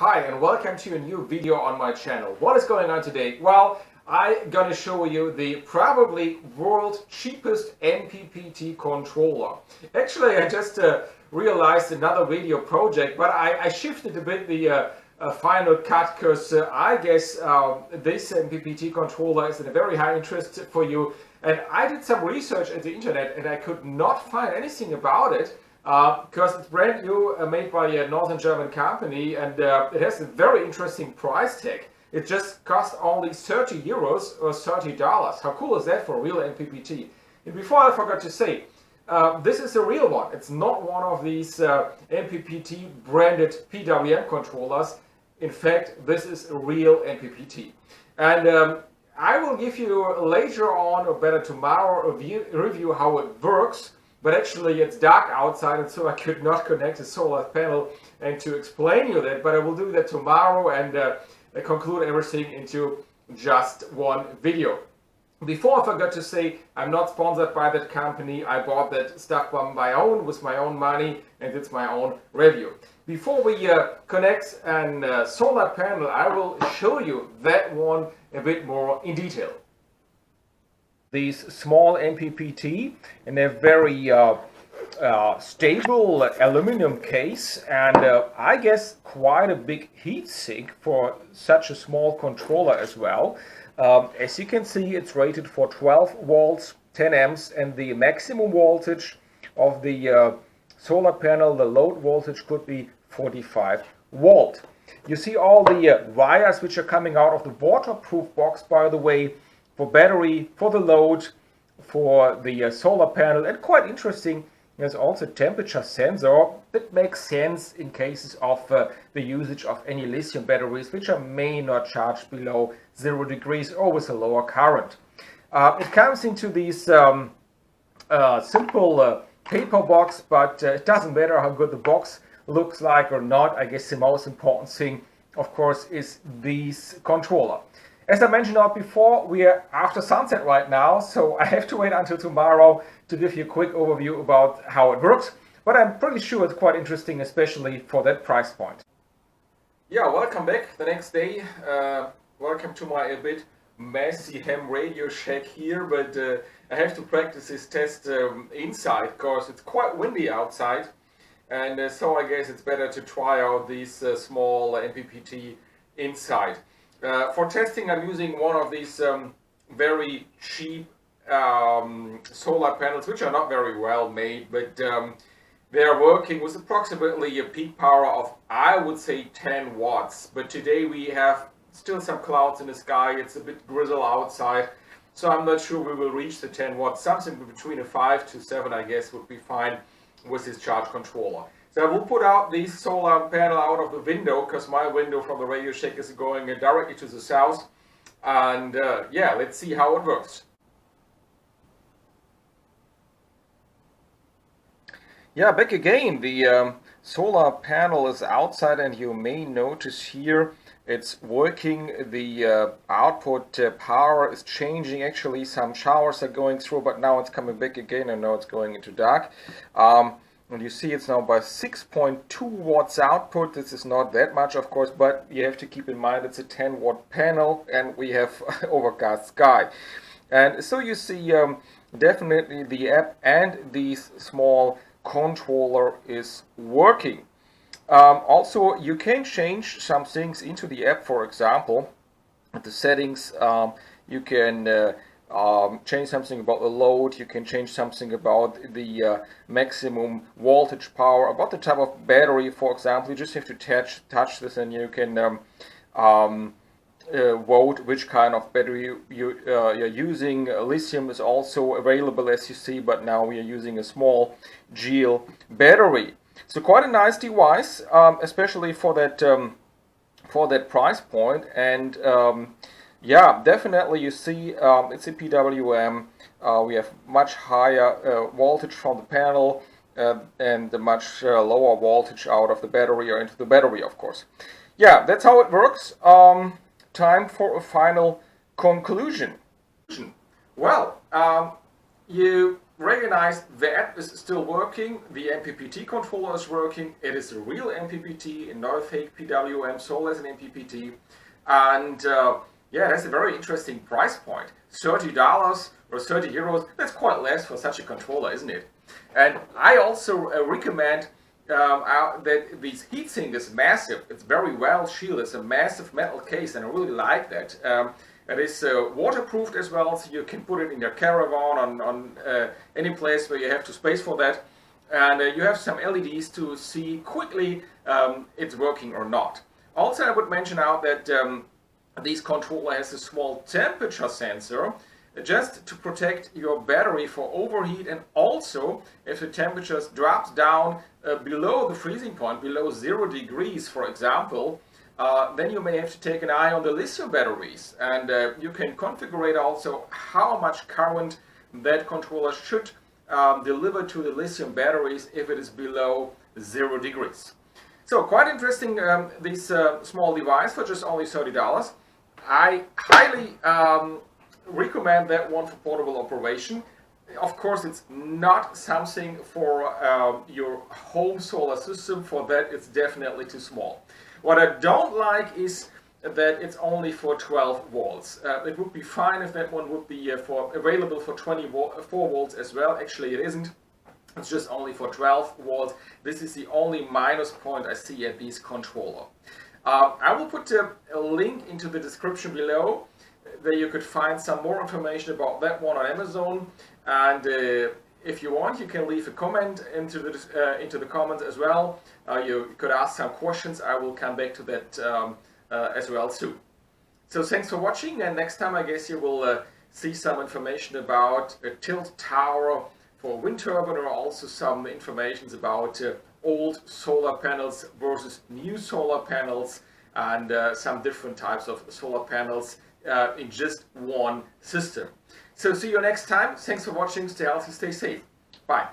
Hi and welcome to a new video on my channel. What is going on today? Well, I'm gonna show you the probably world cheapest MPPT controller. Actually, I just realized another video project, but I shifted a bit the final cut because I guess this MPPT controller is in a very high interest for you. And I did some research at the internet and I could not find anything about it. Because it's brand new, made by a northern German company, and it has a very interesting price tag. It just costs only 30 euros or $30. How cool is that for a real MPPT? And before I forgot to say, this is a real one. It's not one of these MPPT branded PWM controllers. In fact, this is a real MPPT. And I will give you later on, or better tomorrow, a review how it works. But actually it's dark outside and so I could not connect a solar panel and to explain you that, but I will do that tomorrow and conclude everything into just one video. Before I forgot to say, I'm not sponsored by that company. I bought that stuff on my own with my own money and it's my own review. Before we connect a solar panel, I will show you that one a bit more in detail. These small MPPT in a very stable aluminum case, and I guess quite a big heat sink for such a small controller as well. As you can see, it's rated for 12 volts, 10 amps, and the maximum voltage of the solar panel, the load voltage, could be 45 volt. You see all the wires which are coming out of the waterproof box, by the way, for battery, for the load, for the solar panel, and quite interesting, there's also a temperature sensor that makes sense in cases of the usage of any lithium batteries which may not charge below 0 degrees or with a lower current. It comes into these simple paper box, but it doesn't matter how good the box looks like or not. I guess the most important thing, of course, is this controller. As I mentioned out before, we are after sunset right now, so I have to wait until tomorrow to give you a quick overview about how it works. But I'm pretty sure it's quite interesting, especially for that price point. Yeah, welcome back the next day. Welcome to my a bit messy ham radio shack here, but I have to practice this test inside because it's quite windy outside. And so I guess it's better to try out these small MPPT inside. For testing, I'm using one of these very cheap solar panels, which are not very well made, but they are working with approximately a peak power of, I would say, 10 watts. But today we have still some clouds in the sky, it's a bit drizzle outside, so I'm not sure we will reach the 10 watts. Something between a 5 to 7, I guess, would be fine with this charge controller. So I will put out this solar panel out of the window, because my window from the Radio Shack is going directly to the south. And yeah, let's see how it works. Yeah, back again. The solar panel is outside and you may notice here it's working. The output power is changing. Actually, some showers are going through, but now it's coming back again and now it's going into dark. And you see it's now by 6.2 watts output. This is not that much, of course, but you have to keep in mind it's a 10 watt panel and we have overcast sky. And so you see definitely the app and this small controller is working. Also, you can change some things into the app. For example, at the settings, you can change something about the load, you can change something about the maximum voltage power, about the type of battery, for example. You just have to touch this and you can vote which kind of battery you're using. Lithium is also available, as you see, but now we are using a small GL battery. So quite a nice device, especially for that price point. And yeah, definitely you see it's a PWM. We have much higher voltage from the panel and a much lower voltage out of the battery or into the battery, of course. Yeah, that's how it works. Time for a final conclusion. Well, you really nice. The app is still working. The MPPT controller is working. It is a real MPPT and not a fake PWM sold as an MPPT. And yeah, that's a very interesting price point. $30 or 30 euros. That's quite less for such a controller, isn't it? And I also recommend that this heatsink is massive. It's very well shielded. It's a massive metal case, and I really like that. It is waterproofed as well, so you can put it in your caravan on any place where you have the space for that. And you have some LEDs to see quickly it's working or not. Also, I would mention out that this controller has a small temperature sensor just to protect your battery for overheat, and also if the temperature drops down below the freezing point, below 0 degrees for example, then you may have to take an eye on the lithium batteries, and you can configure also how much current that controller should deliver to the lithium batteries if it is below 0 degrees. So quite interesting, this small device for just only $30. I highly recommend that one for portable operation. Of course, it's not something for your home solar system. For that, it's definitely too small. What I don't like is that it's only for 12 volts. It would be fine if that one would be available for 24 volts as well. Actually, it isn't. It's just only for 12 volts. This is the only minus point I see at this controller. I will put a link into the description below. There you could find some more information about that one on Amazon, and if you want, you can leave a comment into the comments as well. You could ask some questions. I will come back to that as well soon. So thanks for watching, and next time I guess you will see some information about a tilt tower for wind turbine, or also some information about old solar panels versus new solar panels, and some different types of solar panels in just one system. So see you next time. Thanks for watching. Stay healthy, stay safe. Bye.